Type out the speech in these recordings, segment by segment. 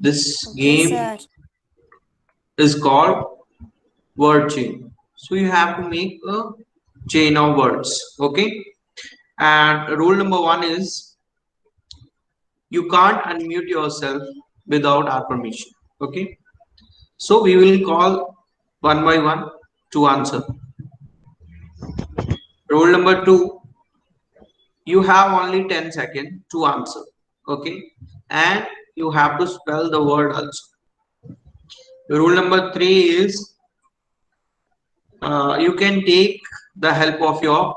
This Okay, game sir. is called word chain. So you have to make a chain of words. Okay. And rule number 1 is you can't unmute yourself without our permission. Okay. So we will call one by one to answer. Rule number 2, you have only 10 seconds to answer. Okay. And you have to spell the word also. Rule number 3 is you can take the help of your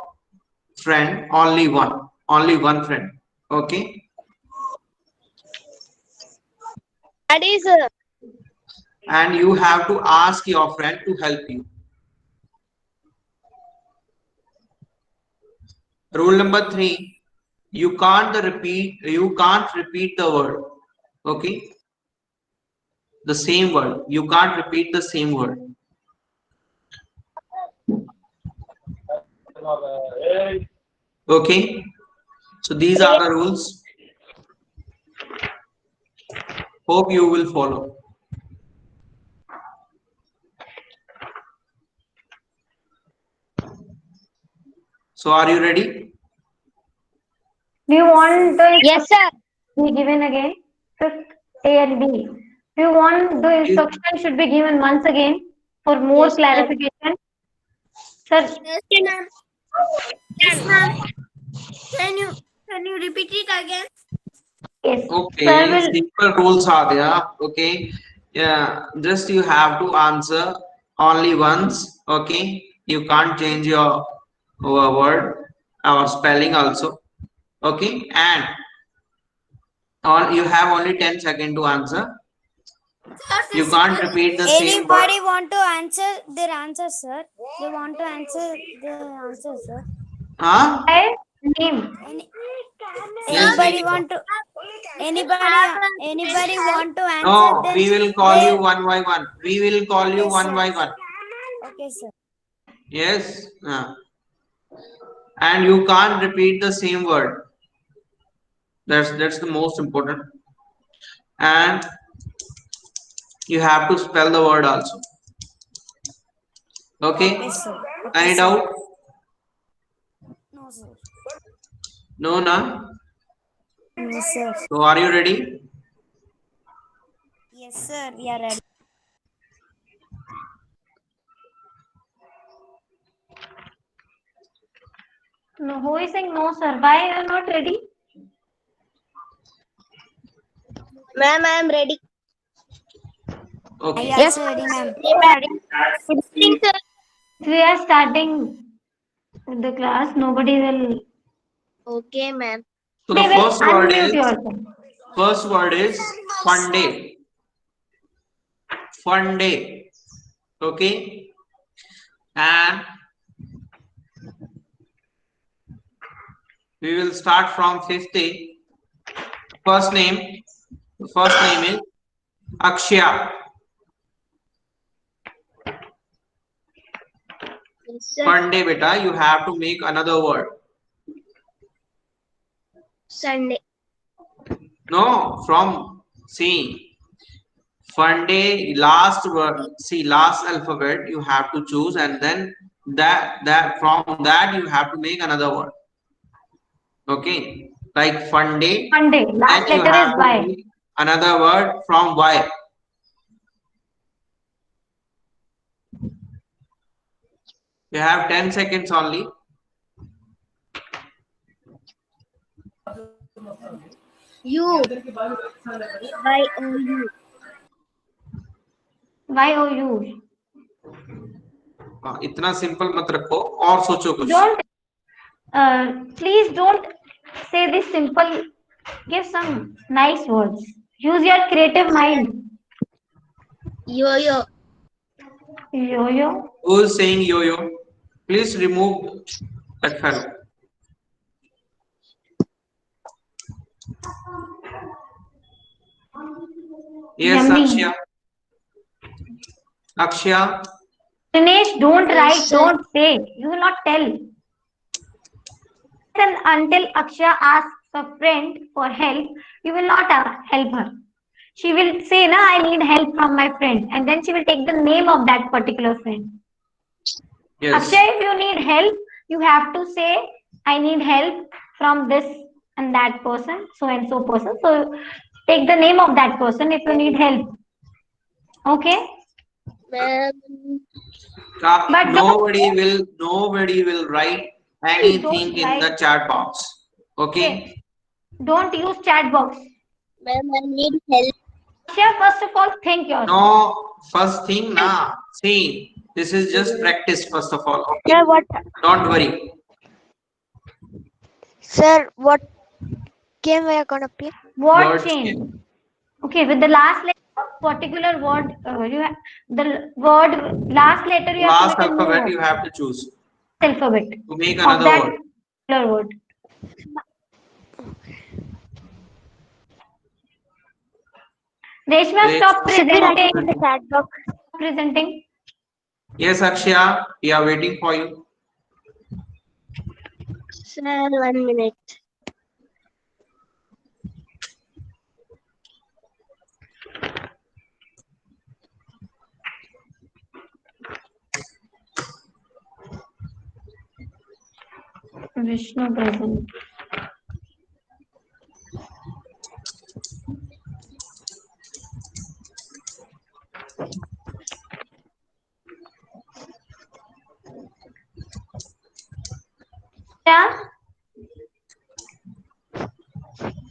friend, only one friend. Okay. That is And you have to ask your friend to help you. Rule number 3, you can't repeat the word. Okay. The same word, you can't repeat the same word. Okay. So these are the rules. Hope you will follow. So are you ready? Do you want the yes, sir. be given again? Fifth A and B. Do you want the instruction should be given once again for more Yes, sir. clarification? Sir, Yes, ma'am. Yes, ma'am. Can you repeat it again? yes. Sir Okay, will simple rules are there. Okay, yeah, just you have to answer only once. Okay, you can't change your word or spelling also. Okay, and you have only 10 seconds to answer. You can't repeat the same word. Anybody want to answer their answer, sir? They want to answer their answer, sir. Huh? by name. Any, Yes, anybody Nikita. want to anybody want to answer No, then we will call they you one by one. We will call you okay, one sir. by one. Okay, sir. Yes. And you can't repeat the same word. That's the most important. And you have to spell the word also. Okay. Okay, sir. Any Okay, sir. doubt? No, sir. No, na. No, sir. So are you ready? Yes, sir. We are ready. No, who is saying no, sir? Why you are not ready? Ma'am, I am ready. I Okay. also ready, ma'am. Good evening, sir. We are starting the class. Nobody will. Okay, ma'am. So the They will unmute yourself. first word is fun day. Fun day. Okay. And we will start from fifth day. First name. The first name is Akshya. Yes, sir. Fun day, beta. You have to make another word. Sunday. No, from C. Fun day, last word. See, last alphabet you have to choose, and then that from that you have to make another word. Okay, like fun day. Monday. Then Last you letter have is to Y. make another word from Y. You have 10 seconds only. U. Y O U. YOU. इतना simple मत रखो और सोचो कुछ. Don't. Please don't say this simple. Give some nice words. Use your creative mind. Yo yo. Yo-yo. Who is saying yo-yo? Please remove that fellow. Yes, Yummy. Akshya. Akshya. Dinesh, don't Yes, write, sir. don't say. You will not tell. And until Aksha asks a friend for help, you will not help her. she will say, "Na, I need help from my friend," and then she will take the name of that particular friend. Yes. Akshay, if you need help, you have to say, "I need help from this and that person, so and so person." So take the name of that person if you need help. Okay? Ma'am. But Nobody will write anything don't in the write. chat box. Okay. Okay. Don't use chat box. Ma'am, I need help. Akshay, first of all, think yourself. No, first thing na. See, this is just practice first of all. Okay. Sir, what? Don't worry. Sir, what game we are gonna play? Word Word chain. chain. Okay, with the last letter of particular word, the word last letter you have to Last make a new alphabet word, you have to choose alphabet to make of another that word. particular word. Reshma, stop Should be writing presenting. in the chat box. Presenting. Yes, Akshaya, we are waiting for you. Sir, 1 minute. Vishnu present. Yeah.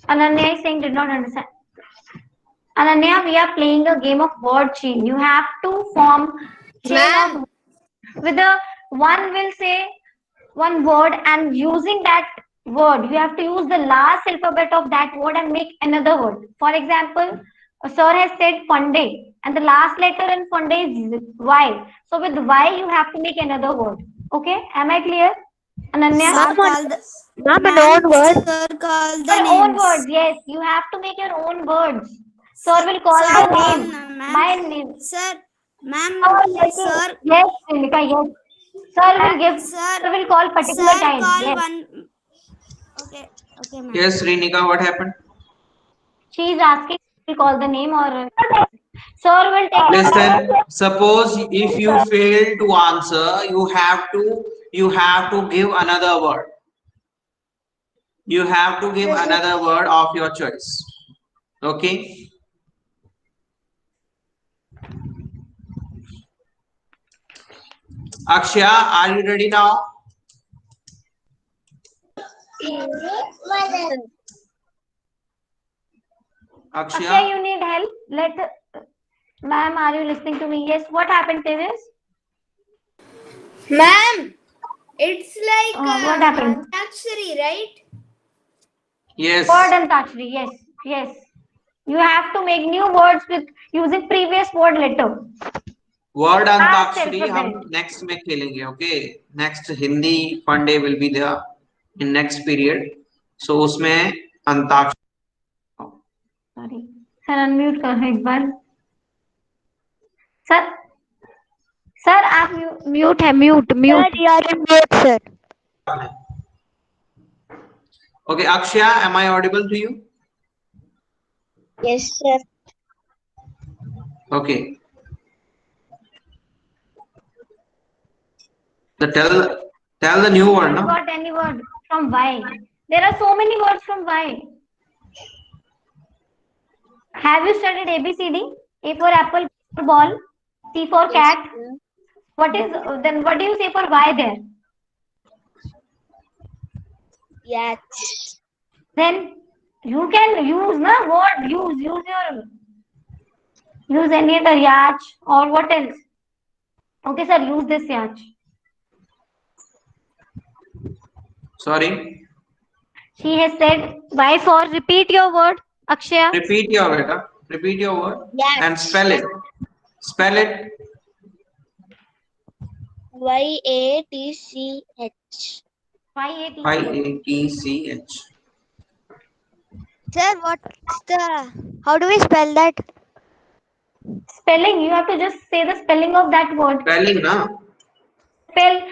Ananya is saying did not understand. Ananya, we are playing a game of word chain. You have to form chain of with the one will say one word and using that word you have to use the last alphabet of that word and make another word. For example, a sir has said Funday and the last letter in Funday is Y. So with Y you have to make another word. Okay, am I clear? Ananya? Ma'am, Call the ma'am, an own word. sir call the Your own names. words, yes. You have to make your own words. Sir will call Sir, the name. ma'am. My name. Sir, ma'am, Sir, yes, Nika, yes. Sir will give. Sir, Sir will call particular sir time. call Yes. one. Okay, okay, ma'am. Yes, Renika, what happened? She is asking. Will call the name or. Sir will take. Listen, suppose if you fail to answer, you have to give another word. You have to give another word of your choice. Okay. Akshaya, are you ready now? Akshay, Akshaya, you need help. Ma'am, are you listening to me? Yes. What happened, Tejas? Ma'am, it's like What happened? Antakshari, right? yes. Word and Antakshari. Yes. Yes. You have to make new words with using previous word letter. Word Last antakshari हम alphabet. next में खेलेंगे. Okay. Next Hindi fun day will be there in next period. So उसमें antakshari. Sorry. Sir unmute करो एक बार. Sir sir आप mute है mute Sir, mute. you are in mute, sir. Okay, Akshaya, am I audible to you? Yes, sir. Okay. Tell the new word, no? Got any word from Y? There are so many words from Y. Have you studied ABCD? A for apple, B for ball, C for cat. What is then? What do you say for Y there? Yes. Then you can use na word. Use any other yach or what else? Okay, sir. Use this yach. Sorry. She has said Y for repeat your word, Akshaya. Repeat your word. Repeat your word Yes. and spell it. Spell it. YATCH. YATCH. Sir, what's the? How do we spell that? Spelling. You have to just say the spelling of that word. Spelling, na? Spell.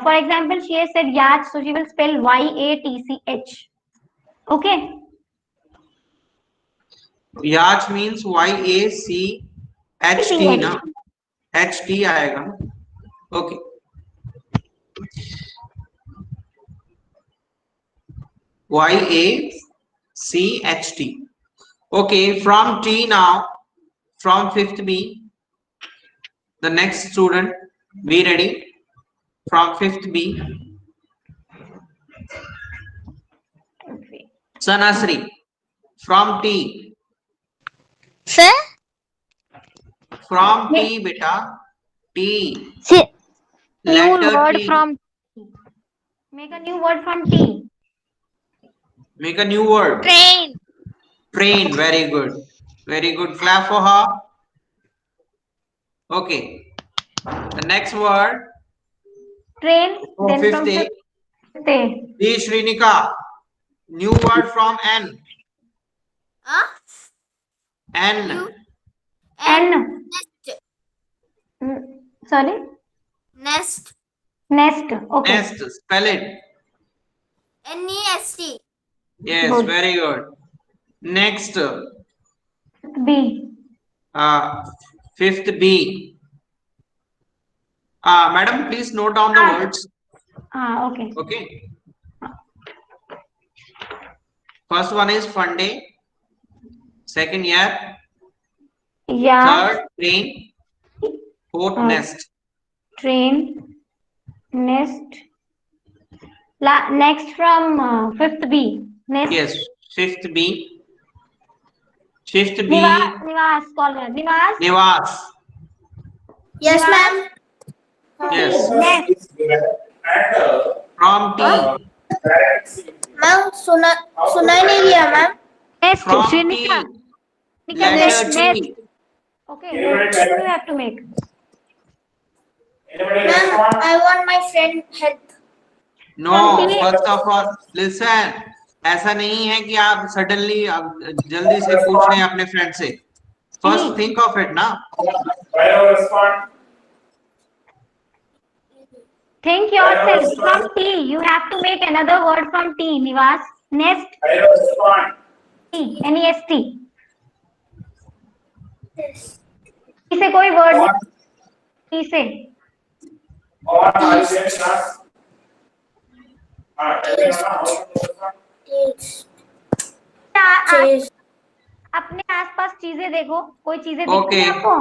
For example, she has said yach, so she will spell YATCH. Okay. याच means YACHT ना, HT आएगा ना. Okay. YACHT. Okay, from T now, from 5th B, the next student, be ready. From 5th B, Sanasri. From T. Sir? From T, beta. T. See, Letter T. Make a new word from T. Make a new word. train. Train. Very good. Very good. Clap for her. Okay. The next word. Train. From Then 5th from A. 5th A. D. Shrinika. New word from N. N. N. Nest. Sorry. Nest. Nest. Okay. Nest. Spell it. NEST. Yes. Good. Very good. Next. B. 5th B. Madam, please note down the words. Okay. Okay. First one is fun day. Second year. Yeah. Third train. Fourth nest. Train. Nest. Next from 5th B. Nest. Yes. 5th B. 5th B. Nivas. Call her. Nivas. Nivas. Yes, ma'am. Yes. Nest. From T. Ma'am, सुनाई नहीं दिया ma'am. Nest. From T. Shrinika. Letter T. Nest. Okay. Nest you have to make. Ma'am, I want my friend help. No. First of all, listen. ऐसा नहीं है कि आप suddenly जल्दी से पूछ रहे हैं अपने फ्रेंड से. First think of it ना. Think yourself. From T. You have to make another word from T. Nivas. Nest. T. Nest. T से कोई word नहीं. T से. अपने आसपास चीजें देखो. कोई चीजें दिखती हैं आपको?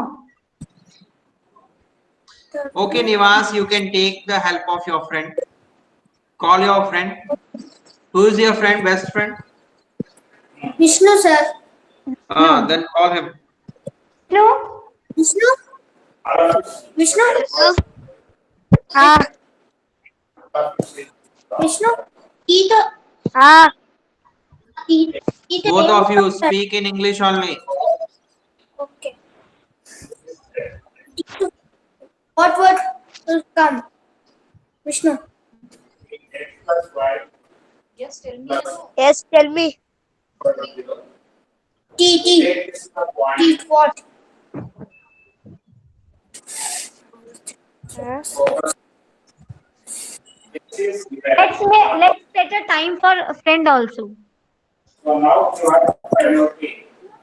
Okay, Nivas, you can take the help of your friend. Call your friend. Who is your friend? Best friend? Vishnu sir. Then call him. No. Vishnu. Vishnu. Vishnu. Both of you speak in English only. Okay. What word will come? Vishnu. Yes, tell me. T. What? Let's set a time for a friend also.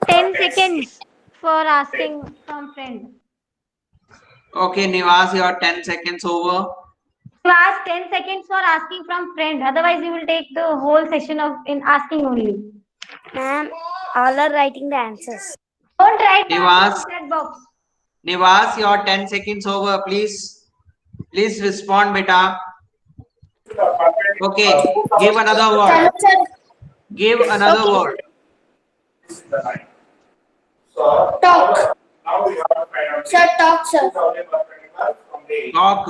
10 seconds for asking from friend. Okay, Nivas, your 10 seconds over. You ask 10 seconds for asking from friend. Otherwise, you will take the whole session of in asking only. Ma'am, all are writing the answers. Don't write Nivas. the chat box. Nivas, your 10 seconds over, please. Please respond, beta. Okay, give another word. Give another word. Talk. Sir, talk, sir. Talk.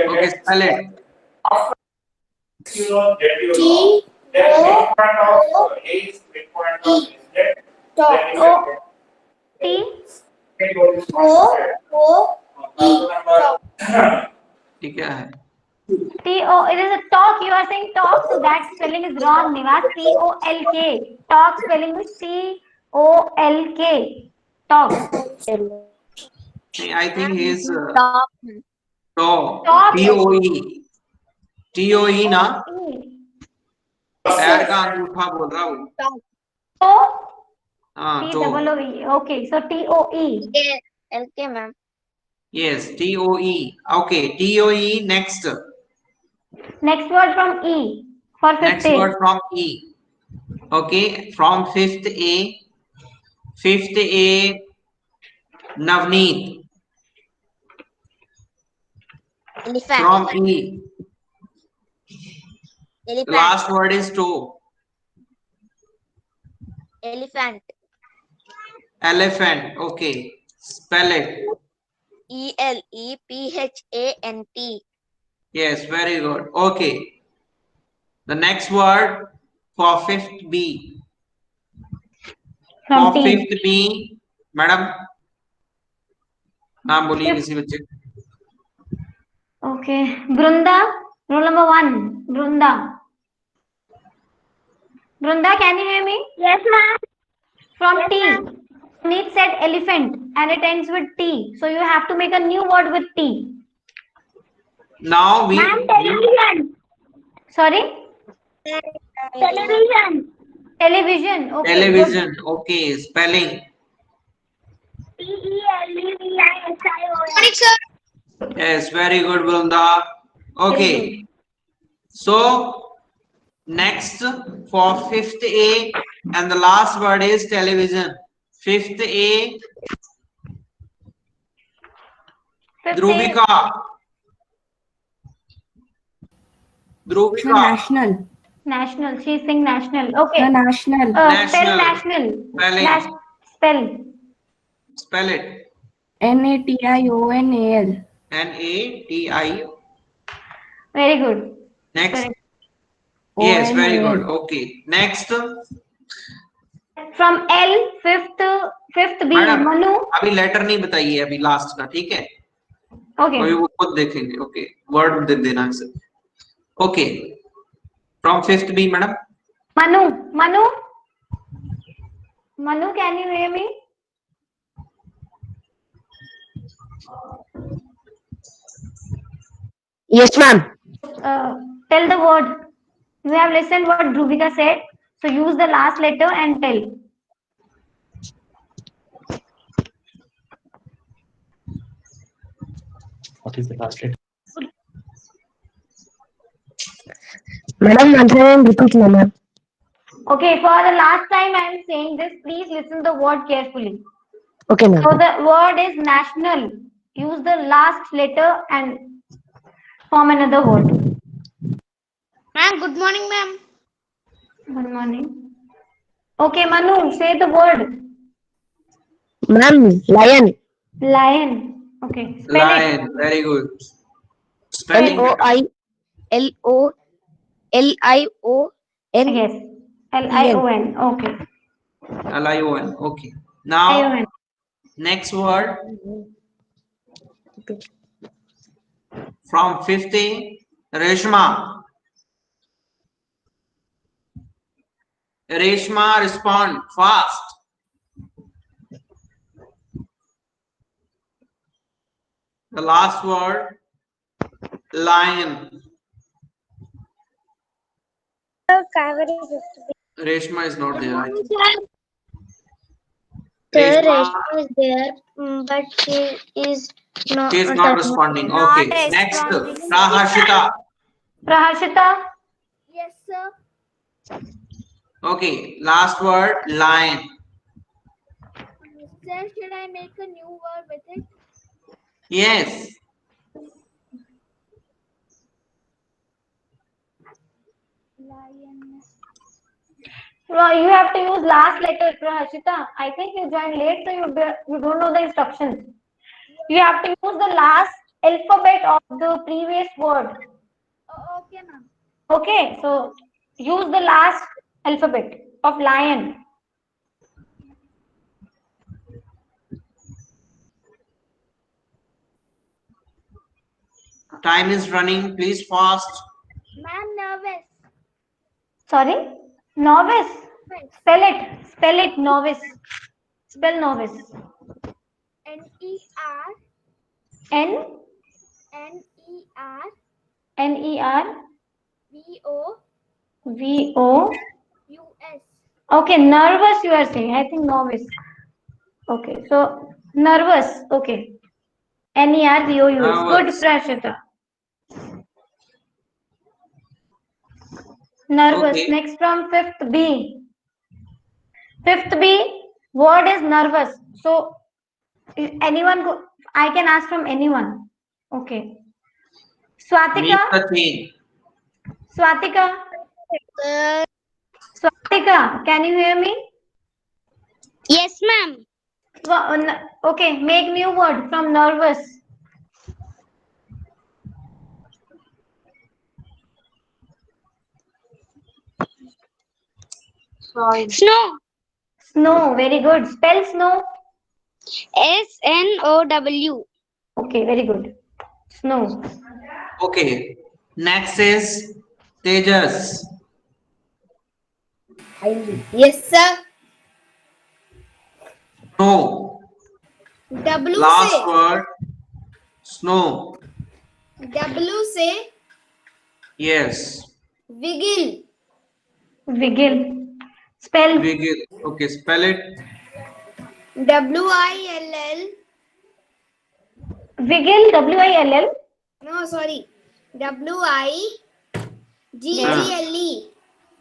Okay, spell it. T. O. E. Talk. T. O. E. Talk. ठीक है. T O. It is a talk. You are saying talk, so that spelling is wrong. Nivas. T O L K. Talk spelling is T O L K. Talk. I think he is Talk. TOE. TOE ना. पैर का अंगूठा बोल रहा हूँ. T To. double O E. Okay, so TOE. LK, ma'am. Yes, TOE. Okay, TOE. Next. Next word from E for fifth Next A. word from E. Okay, from fifth A. Fifth A. Navneet. Elephant. From E. Elephant. Last word is to. Elephant. Elephant. Okay. Spell it. ELEPHANT. Yes, very good. Okay. The next word for fifth B. From For T. fifth B, madam. नाम बोलिए किसी बच्चे. Okay. Brunda. Rule number 1. Brunda. Brunda, can you hear me? Yes, ma'am. From T. Neat said elephant and it ends with T. So you have to make a new word with T. Now we. Television. Sorry? Television. Television. Okay. Television. Okay. Spelling. TELEVISION. Morning, sir. Yes, very good, Brunda. Okay. So next for fifth A, and the last word is television. Fifth A. Fifth Dhruvika. Dhruvika. National. National. She's saying national. Okay. National. Spell National. national. Spelling. Spell. Spell it. National. NATI. Very good. Next. Correct. Yes, very good. ONAL. Okay. Next. From L, fifth B. Madam Manu. अभी letter नहीं बताइए अभी last का. ठीक है. Okay. अभी वो खुद देखेंगे. ओके. वर्ड दे देना है sir. Okay. From fifth B madam. Manu. Manu, can you hear me? Yes, ma'am. Tell the word. You have listened what Dhruvika said. So use the last letter and tell. What is the last letter? Madam, once again repeat, ma'am. Okay, for the last time I am saying this, please listen the word carefully. Okay, ma'am. So the word is national. Use the last letter and form another word. Ma'am, good morning, ma'am. Good morning. Okay, Manu, say the word. Ma'am, lion. Lion. Okay, spell Lion. Very good. Spelling. LOILION. it. Yes. LION. Okay. LION. Okay. Now LION. next word from fifth A. Reshma. Reshma, respond fast. The last word, lion. Reshma is not there. I think. Sir, Reshma, Reshma is there, but she is not. she is not responding. Okay. Next, Praharshita. Praharshita. Yes, sir. Okay. Last word, lion. Sir, should I make a new word with it? Yes. Lion. You have to use last letter, Praharshita. I think you joined late, so you don't know the instructions. You have to use the last alphabet of the previous word. Oh, okay, ma'am. Okay, so use the last alphabet of lion. Time is running. Please fast. Ma'am, nervous. Sorry? Novice. Spell it. Spell it. Novice. Spell novice. NER. N NER. NER VO. VO US. Okay, nervous you are saying. I think novice. Okay, so nervous. Okay. NERVOUS. Good, Nervous. Prashita. Nervous. Okay. Next from fifth B. Fifth B, word is nervous. So anyone go, I can ask from anyone. Okay. Swatika. Make the chain. Swatika. Uh, Swatika. Can you hear me? yes, ma'am. Okay. Make new word from nervous. Snow. Snow. Very good. Spell snow. SNOW. Okay. Very good. Snow. Okay. Next is Tejas. Yes, sir. Snow. W Last say. word. Snow. W say. Yes. Wiggle. Wiggle. Spell. Wiggle. Okay. Spell it. WILL. Wiggle. WILL. No, sorry. WIGGLE.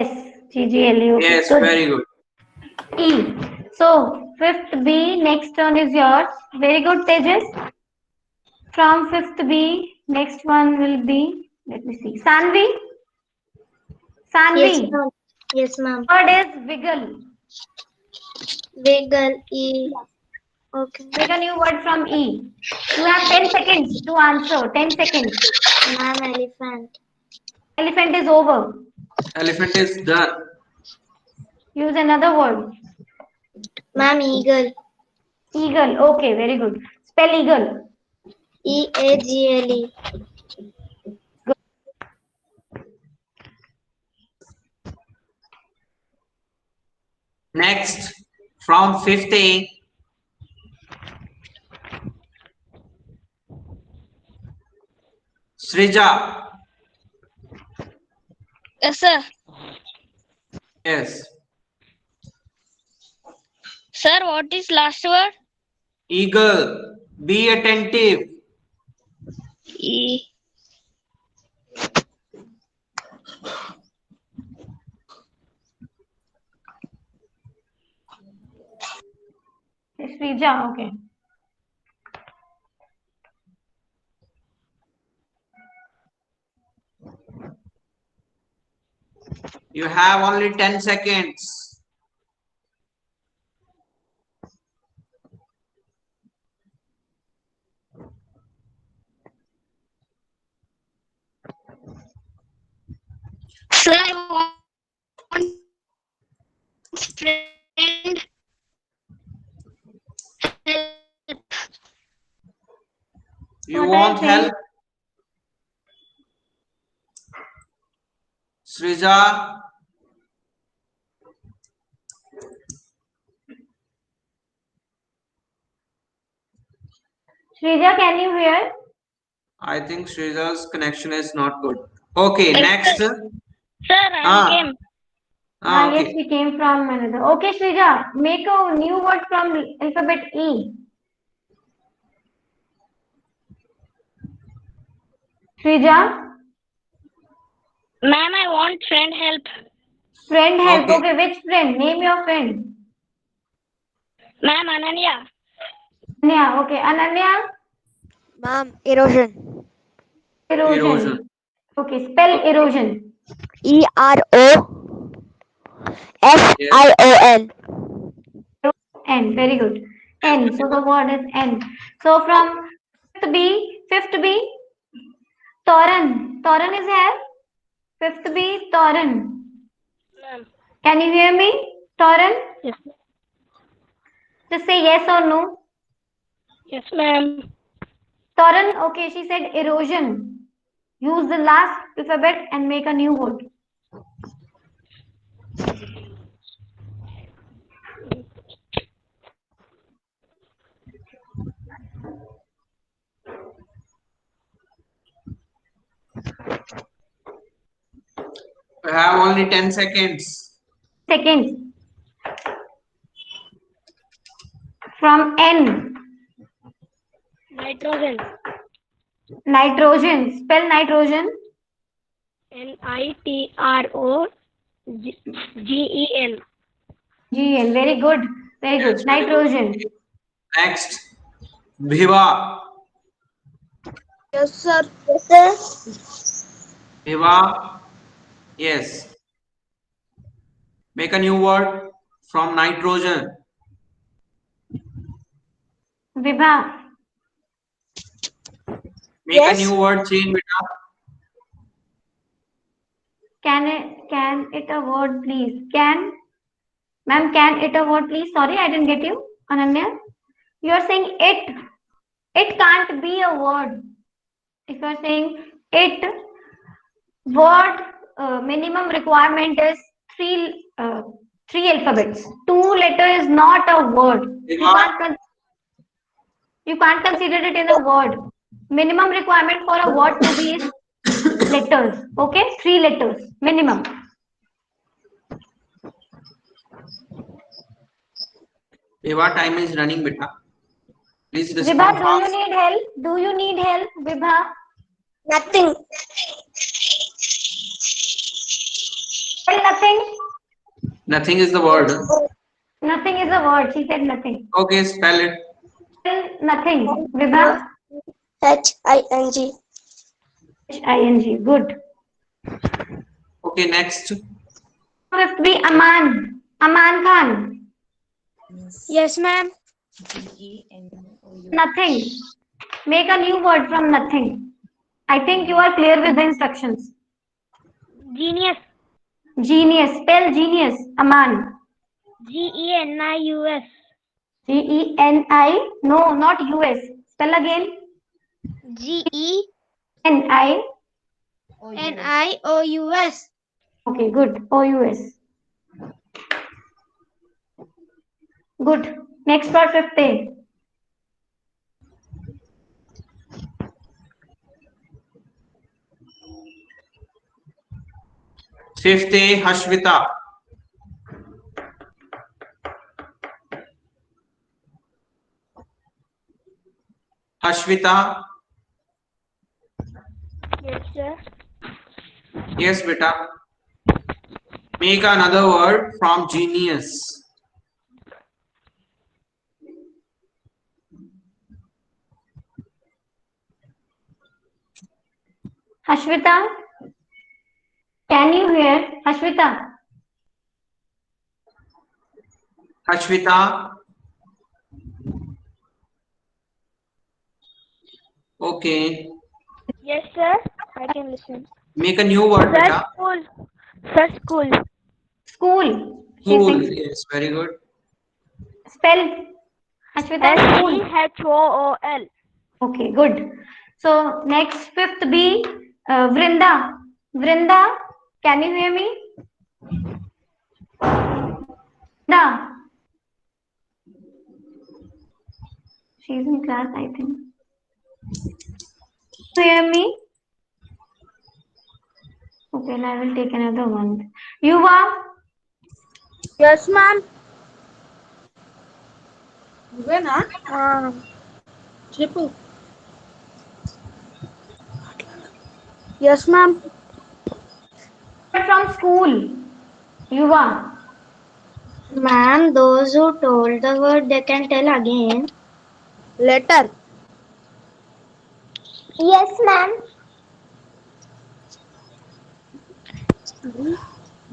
Yes. GGLE. Okay. Yes. Good. Very good. E. So fifth B. Next turn is yours. Very good, Tejas. From fifth B, next one will be, let me see, Sanvi. Yes, Sanvi, ma'am. Yes, ma'am. word is wiggle. Wiggle. E. Okay. Make a new word from E. You have 10 seconds to answer. 10 seconds. Ma'am, elephant. Elephant is over. Elephant is done. Use another word. Ma'am, eagle. Eagle. Okay, very good. Spell eagle. EAGLE. Next, from fifth A, Srija. Yes, sir. Yes. Sir, what is last word? Eagle. Be attentive. E. Srija. Okay. You have only 10 seconds. Sir, I want friend help. You What are you want saying? help? Srija. Srija, can you hear? I think Srija's connection is not good. Okay, Yes, next. sir. Sir, I am Ah, came. Yes, okay. we came from another. Okay, Srija, make a new word from alphabet E. Srija, Ma'am, I want friend help. friend help. Okay. Okay, which friend? Name your friend. Ma'am, Ananya. Ananya. Okay, Ananya, Ma'am, erosion. erosion. Erosion. Okay, spell erosion. Yes. EROSION. N. Very good. N. So the word is N. So from fifth B, Toran. Toran is here. Fifth B, Toran. Ma'am. Can you hear me? Toran? Yes. Just say yes or no. Yes, ma'am. Toran, okay, she said erosion. Use the last alphabet and make a new word. You have only 10 seconds. Seconds. From N. Nitrogen. Nitrogen. Spell nitrogen. Nitrogen. Gen. Very good. Very good. Yes, very good. Nitrogen. Next, Bhiva. Yes, sir. Yes, sir. Bhiva. Yes. Make a new word from nitrogen. Vibha. Make Yes. a new word chain, beta. Can it a word, please? Ma'am, can it a word, please? Sorry, I didn't get you. Ananya. You are saying it. It can't be a word. If you are saying it, word minimum requirement is three alphabets. 2 letter is not a word. Bhiva. You can't consider it in a word. Minimum requirement for a word to be is letters. Okay, 3 letters minimum. Bhiva, time is running, beta. Please Vibha, respond do you fast. need help? Do you need help, Vibha? Nothing. Tell nothing. Nothing is the word. Nothing is a word. She said nothing. Okay, spell it. Tell nothing. Vibha. Hing. H-I-N-G. Good. Okay, next. Fifth be Aman. Aman Khan. Yes, ma'am. Nothing. Make a new word from nothing. I think you are clear with the instructions. Genius. Genius. Spell genius. Aman. Genius. G-E-N-I. No, not U-S. Spell again. N-I. Genius. Okay, good. O-U-S. Good. Next for fifth A. Fifth A, Hashvita. Hashvita. Yes, sir. Yes, beta. Make another word from genius. Hashvita. Can you hear? Hashvita. Hashvita. Okay. Yes, sir. I can listen. Make a new word, Sir, beta. school. Sir, school. School. She's Cool. saying Yes, very good. spell. Hashvita. School. School. Okay, good. So next fifth B, Vrinda. Vrinda, can you hear me? Vrinda. She's in class, I think. You hear me? Okay, and I will take another one. Yuva. Yes, ma'am. Triple. Yes, ma'am. From school. Yuva. Ma'am, those who told the word they can tell again. Letter. Yes, ma'am.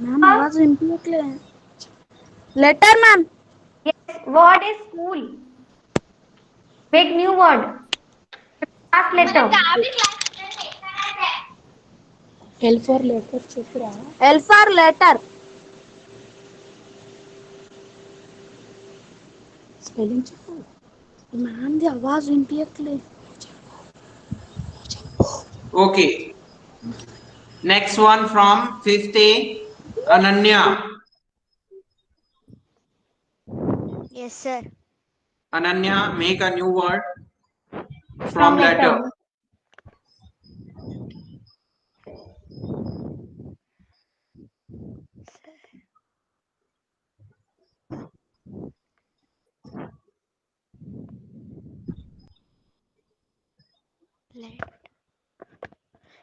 Ma'am आवाज इम्प्लीट ले letter ma'am Yes, word is school. Make new word. Last letter. L for letter చెప్పరా L for letter spelling చెప్పు ma'am the ఆవాజ్ వినిపించట్లే Okay. Next one from fifth A, Ananya. Yes, sir. Ananya, make a new word from letter.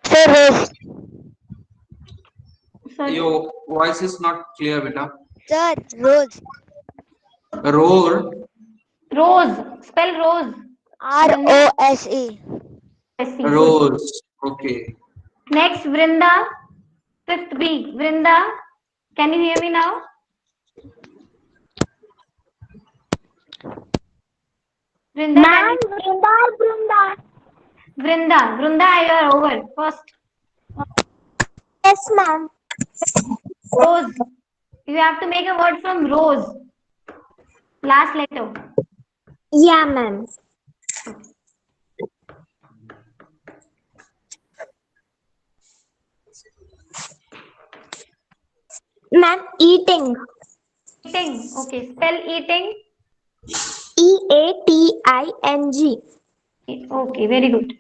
Sir, rose. Sorry. Your voice is not clear, beta. Sir, rose. Roar. Rose. Spell rose. ROSE. I see. Good. Rose. Okay. Next, Vrinda. Fifth B. Vrinda. Can you hear me now? Vrinda. Ma'am, Brinda. Vrinda. Vrinda, you are over. First, Yes, ma'am. rose. You have to make a word from rose. Last letter. Yeah, ma'am. Ma'am, eating. Eating. Okay. Spell eating. EATING. Okay. Very good.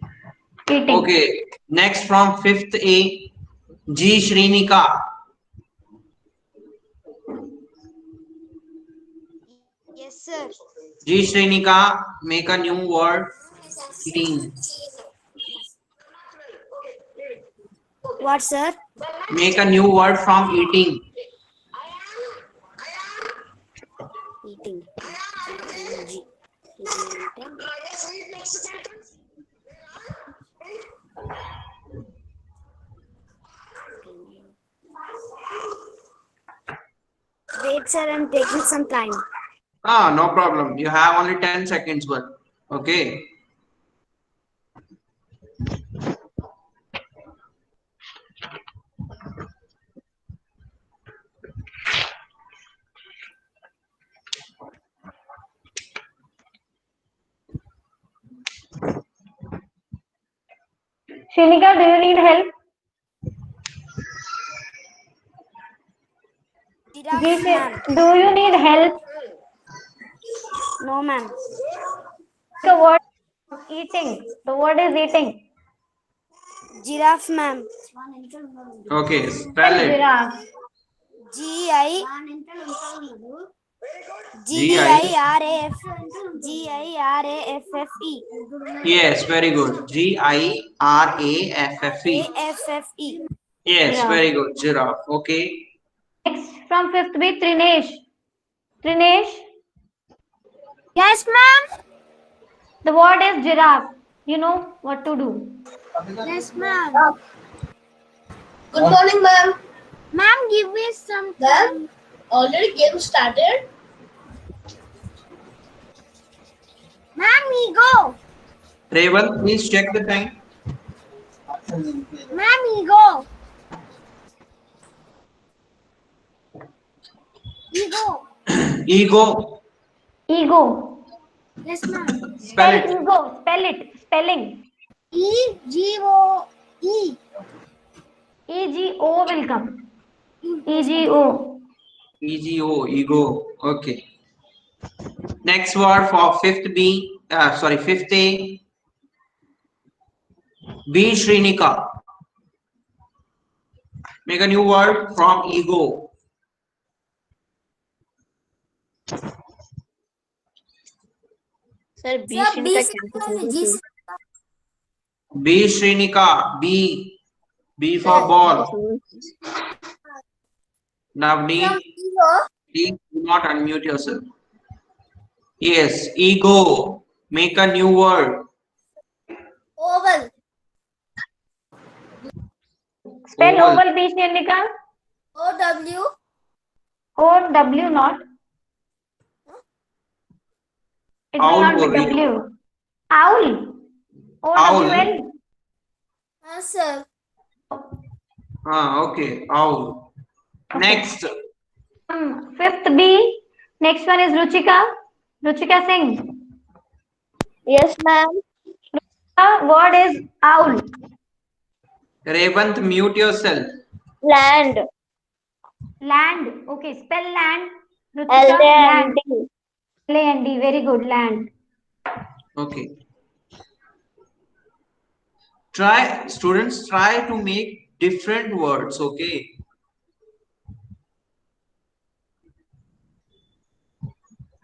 Eating. Okay. Next from fifth A. G Shrinika. Yes, sir. G Shrinika. Make a new word. Eating. What, sir? Make a new word from eating. Eating. Wait, sir, I'm taking some time. Ah, no problem. You have only 10 seconds, but okay. Shinika, do you need help? Giraffe, ma'am. Do you need help? No, ma'am. The word eating. The word is eating. Giraffe, ma'am. Okay, spell it. Giraffe. GI. G-I. GIRAFFE. Yes, very good. Giraffe. AFFE. Yes, Giraffe. very good. Giraffe. Okay. Next, from fifth B, Trinesh. Trinesh, Yes, ma'am. the word is giraffe. You know what to do. Yes, ma'am. Good morning, ma'am. Ma'am, give me some Ma'am, time. already game started. Ma'am, we go. Revan, please check the time. Ma'am, we go. We go. Ego. Ego. Yes, ma'am. Spell it. Ego. Spell it. Spelling. EGOE. EGO will come. EGO. EGO. Ego. Okay. Next word for fifth B. Fifth A. B Shrinika. Make a new word from ego. Sir, B. Sir, B B Shrinika. B. B for ball. Navneet, please do not unmute yourself. Yes, ego. Make a new word. Oval. Spell Oval. oval, B. Shinika. OW. O W not. It will Owl not for be real. W. Owl. O W L. Sir. Okay. Owl. Next. Fifth B. Next one is Ruchika. Ruchika Singh. Yes, ma'am. Word is owl. Revant, mute yourself. Land. Land. Okay, spell land. Ruchika, land. LAND. L-A-N-D. Very good. Land. Okay. Students, try to make different words. Okay.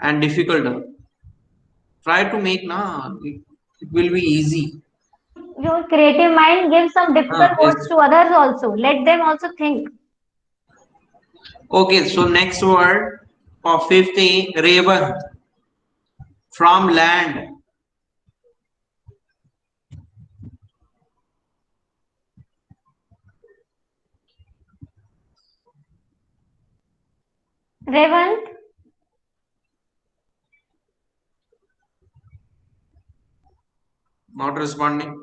And difficult. Try to make it will be easy. your creative mind gives some difficult yes. words to others also. Let them also think. Okay, so next word for 50, raven. From land. Revant, Not responding.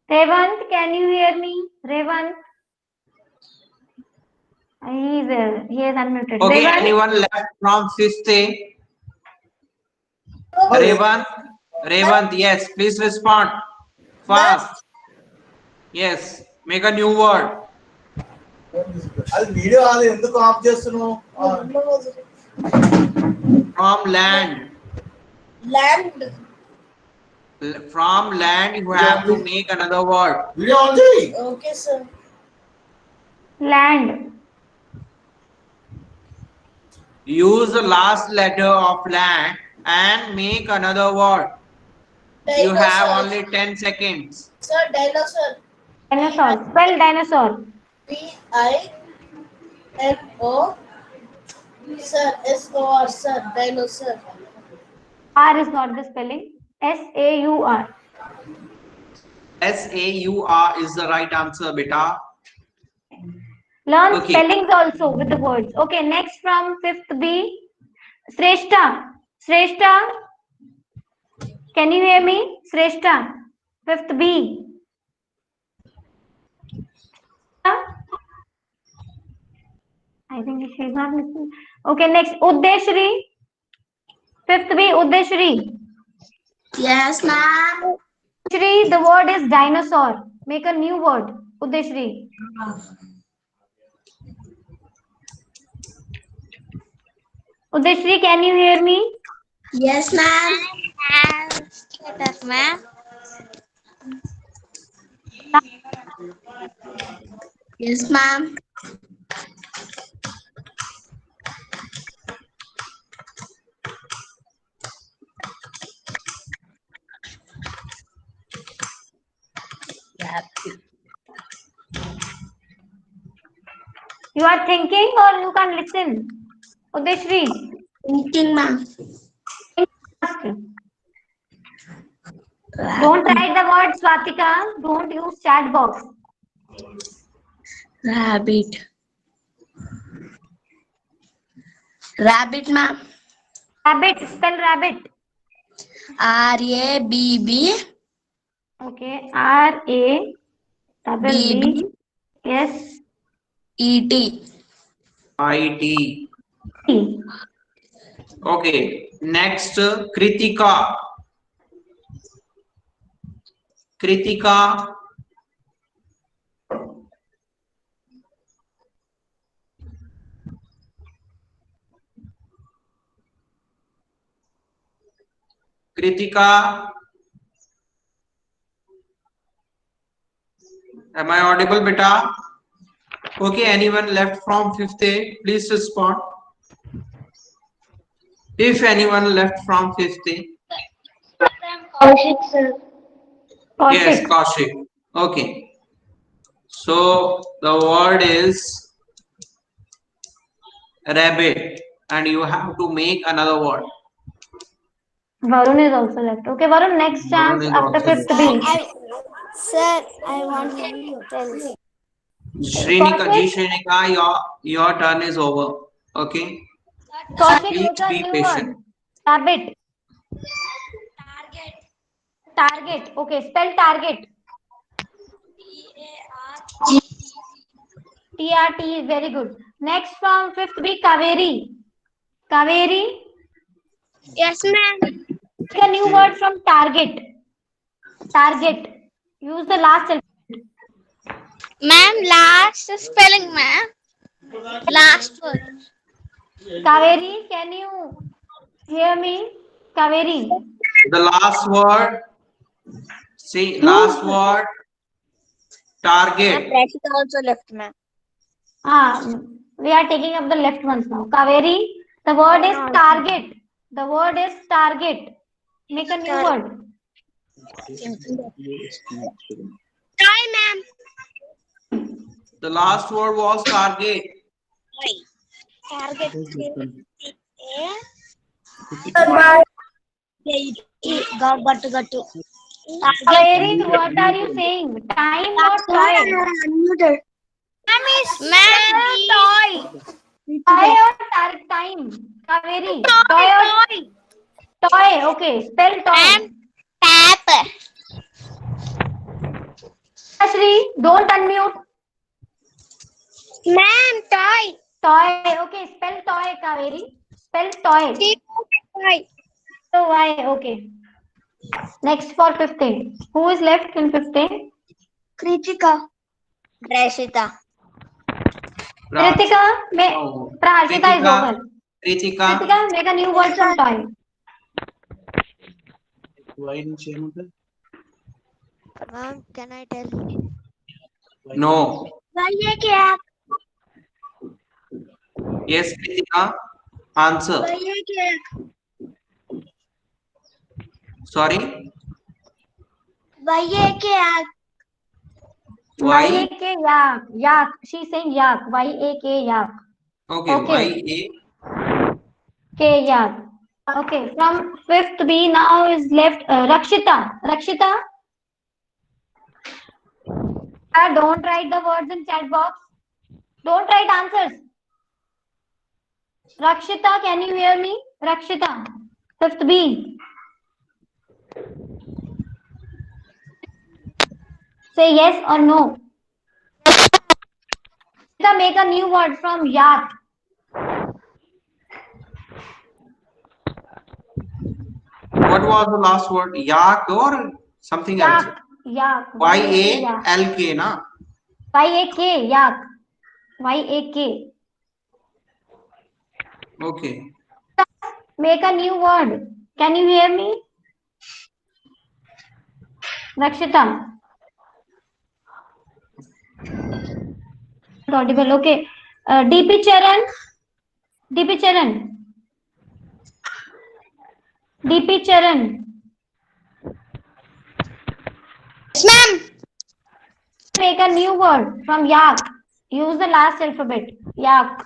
Revant, can you hear me? Revant. He is unmuted. Okay, Revant, anyone left from 50? Revant, Revant, yes, please respond fast. Yes, make a new word. అది video అది ఎందుకు of చేస్తున్నావు From land. Land. From land, you have to make another word. Video on చేయి Okay, sir. land. Use the last letter of land and make another word. You have Dinosaur. only 10 seconds. Sir, dinosaur. Dinosaur. Spell dinosaur. Dino. Sir, SOR, sir, dinosaur. R is not the spelling. SAUR. SAUR is the right answer, beta. Learn Okay. spellings also with the words. Okay, next from 5th B. Shrestha. Shrestha. Can you hear me? Shrestha. 5th B. I think she is not listening. Okay, next. Uddeshri. 5th B. Uddeshri. Yes, ma'am. Uddeshri, the word is dinosaur. Make a new word. Uddeshri. Uddeshri, can you hear me? Yes, ma'am. Yes, ma'am. Yes, ma'am. You are thinking or you can listen? Uddeshri. Thinking, ma'am. Ask. Don't write the word Swatika. Don't use chat box. Rabbit. Rabbit, ma'am. Rabbit. Spell rabbit. RABB. Okay. RABB. Yes. ET. IT. Okay, next, Kritika. Kritika. Kritika. Am I audible, beta? Okay, anyone left from 5th A, please respond. If anyone left from 5th A. Kaushik, sir. Yes, Kaushik. Okay. So the word is rabbit and you have to make another word. Varun is also left. Okay, Varun, next chance Varun is after also 5th B. Sir, I want to tell. Shrenika, your turn is over. Okay. Kaushik, Please make a be new patient. word. Rabbit. Target. Okay, spell target. TRT is very good. Next from 5th B, Kaveri. Kaveri. Yes, ma'am. Make a new word from target. Target. Use the last alphabet. Ma'am, last spelling, ma'am. Last word. Kaveri, can you hear me? Kaveri. The last word. See, last word. Target. That is also left, ma'am. We are taking up the left ones now. Kaveri, the word is target. The word is target. Make a new word. Toy, ma'am. The last word was target. Target. Gattu. Kaveri, what are you saying? Time or toy? Unmuted. Ma'am, toy. Toy or time? Kaveri, toy or toy? Okay, spell toy. Ma'am, tap. Shri, don't unmute. Ma'am, toy. Toy. Okay, spell toy, Kaveri. Spell toy. Toy. So why? Okay. Next for 15. Who is left in 15? Kritika. Rashita. Kritika, Oh. Prashita is Kritika. over. Kritika. Kritika, make a new word from toy. Ma'am, can I tell? No. भैया क्या Yes, Kritika. Answer. भैया क्या Sorry. भैया क्या Why? Y-A-K, yak. Yak. She's saying yak. Y-A-K, yak. Okay. Okay. Y-A. K, yak. Okay. From 5th B now is left Rakshita. Rakshita. Don't write the words in chat box. Don't write answers. Rakshita, can you hear me? Rakshita. 5th B. Say yes or no. Make a new word from yak. What was the last word? Yak or something else? Yak. Y-A-L-K, na? Y-A-K, yak. Y-A-K. Okay. Make a new word. Can you hear me? Rakshita. Audible. Okay. DP Charan. DP Charan. DP Charan. Yes, ma'am. Make a new word from yak. Use the last alphabet. Yak.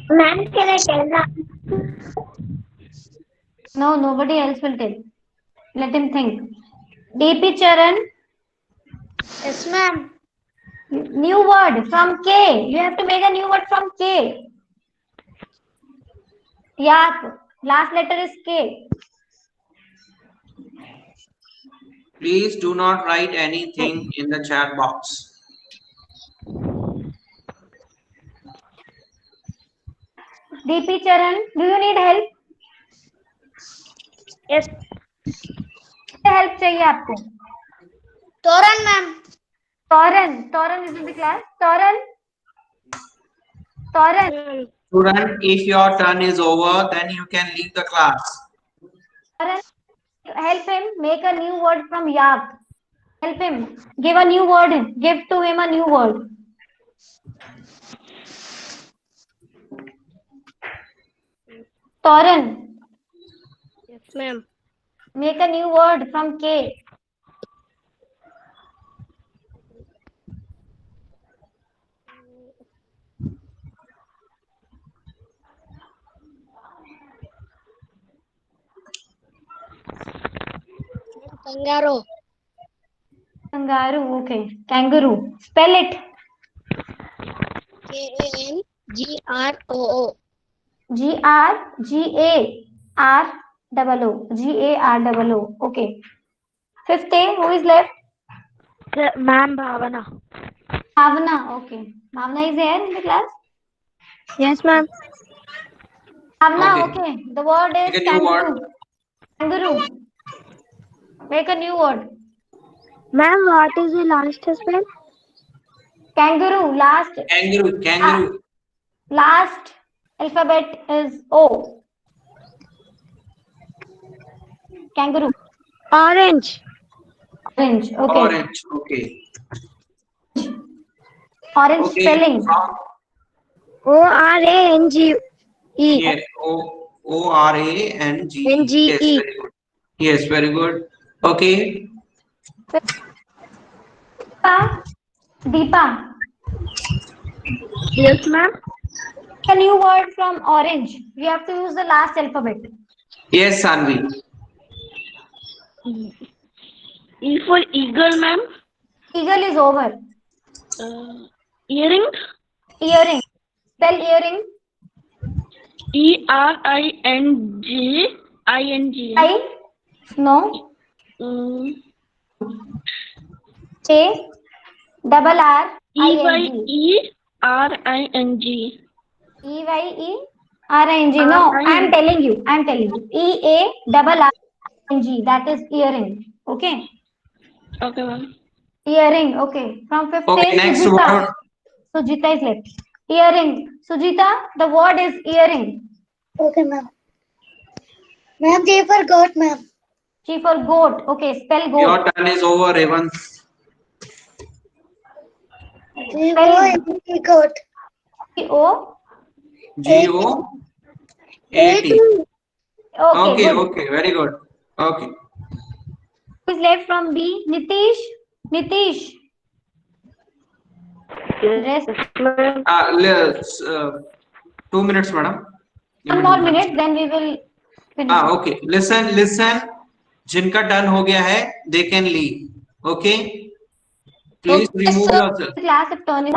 Ma'am, can I tell that? No, nobody else will tell. Let him think. DP Charan. Yes, ma'am. New word from K. You have to make a new word from K. Yak. Last letter is K. Please do not write anything in the chat box. DP Charan, do you need help? Yes. Help चाहिए आपको? Toran, ma'am. Toran is in the class. Toran. Student, if your turn is over, then you can leave the class. Toran, help him make a new word from yak. Help him. Give a new word. Give to him a new word. Toran. Yes, ma'am. Make a new word from K. Kangaroo. Kangaroo. Okay. Kangaroo. Spell it. Kangaroo. Garoo. Okay. 5th A. Who is left? Ma'am, Bhavana. Bhavna. Okay. Bhavna is here in the class? Yes, ma'am. Bhavna. Okay. Okay. The word is Make a new word. kangaroo. Kangaroo. Make a new word. Ma'am, what is the last spell? Kangaroo. Kangaroo. Last alphabet is O. Kangaroo. Orange. Orange. Okay. Orange. Okay. Orange Okay. spelling. Orange. Yeah, Orange. Yes, NGE. very good. Yes, very good. Okay. Deepa, Yes, ma'am. a new word from orange. We have to use the last alphabet. Yes, Sanvi. E for eagle, ma'am. Eagle is over. Earring. Earring. Spell earring. ERING. I. No. A. Double R. ING. EYERING. EYERING. No, I'm telling you. EA double RING. That is earring. Okay. Okay, ma'am. Earring. Okay. From fifth Okay, stage, next Sujita. word. Sujita is left. Earring. Sujita, the word is earring. Okay, ma'am. Ma'am, J for goat, ma'am. G for goat. Okay, spell Your goat. turn is over, Evan. G-O-A-T, goat. O. Goat. Okay, Okay, good. okay, very good. Okay. Who is left from B? Nitish. Nitish. Rest. Let's 2 minutes, madam. One more minute, then we will finish. Okay. Listen. जिनका turn हो गया है, they can leave. Okay. Please remove yourself. Class if turn is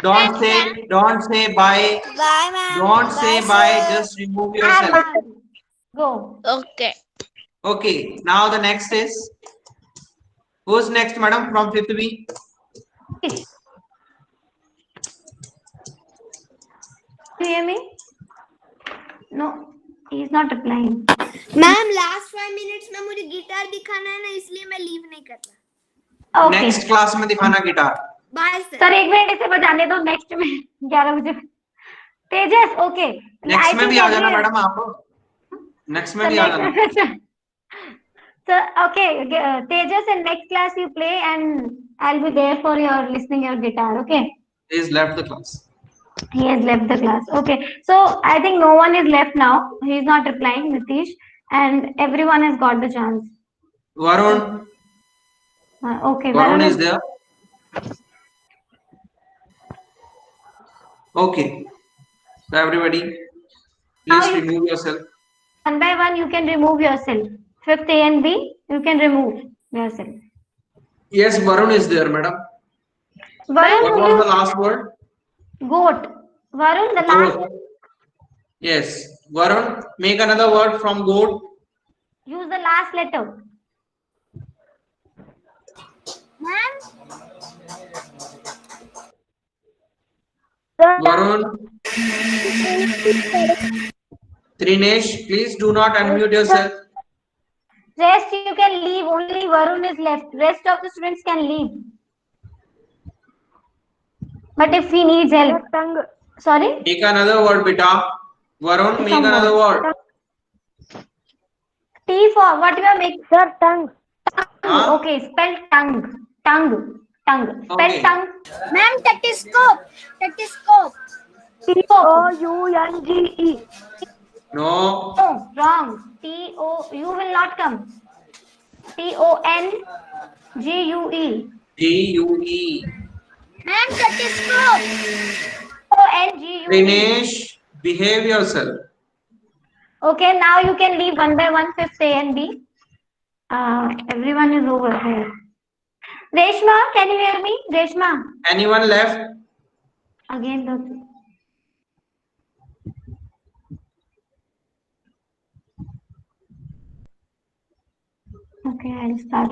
Don't say bye. Bye, ma'am. Don't say bye. sir. Just remove yourself. Go. Okay. Okay. Now the next is who's next, madam, from 5th B? Do you hear me? No, he is not replying. Ma'am last 5 minutes में मुझे guitar दिखाना है ना, इसलिए मैं leave नहीं कर रहा. Okay. नेक्स्ट क्लास में दिखाना guitar. Bye sir. Sir 1 minute इसे बजाने दो. नेक्स्ट में 11 बजे. तेजस. ओके. नेक्स्ट में भी आ जाना मैडम आप. नेक्स्ट में भी आ जाना. So okay, Tejas, in next class you play and I'll be there for your listening your guitar. Okay. He's left the class. He has left the class. Okay. So I think no one is left now. He is not replying, Nitish, and everyone has got the chance. Varun. Okay. Varun is there. Okay. So everybody, please remove yourself. One by one, you can remove yourself. Fifth A and B, you can remove yourself. Yes, Varun is there, madam. Varun, What was the last word? goat. Varun, the last. Goat. Yes, Varun, make another word from goat. Use the last letter. Varun. Trinesh, please do not unmute yourself. Rest you can leave. Only Varun is left. Rest of the students can leave. But if he needs help. Sorry? Make another word, beta. Varun, make another word. T for what you are making? Sir, tongue. Huh? Okay, spell tongue. Tongue. Spell Okay. tongue. Ma'am stethoscope. TOUNGE. No. No, wrong. You will not come. TONGUE. GUE. Ma'am stethoscope. TONGUE. Trinesh, behave yourself. Okay, now you can leave one by one, fifth A and B. Everyone is over here. Reshma, can you hear me? Reshma. Anyone left? Again, okay, I'll start.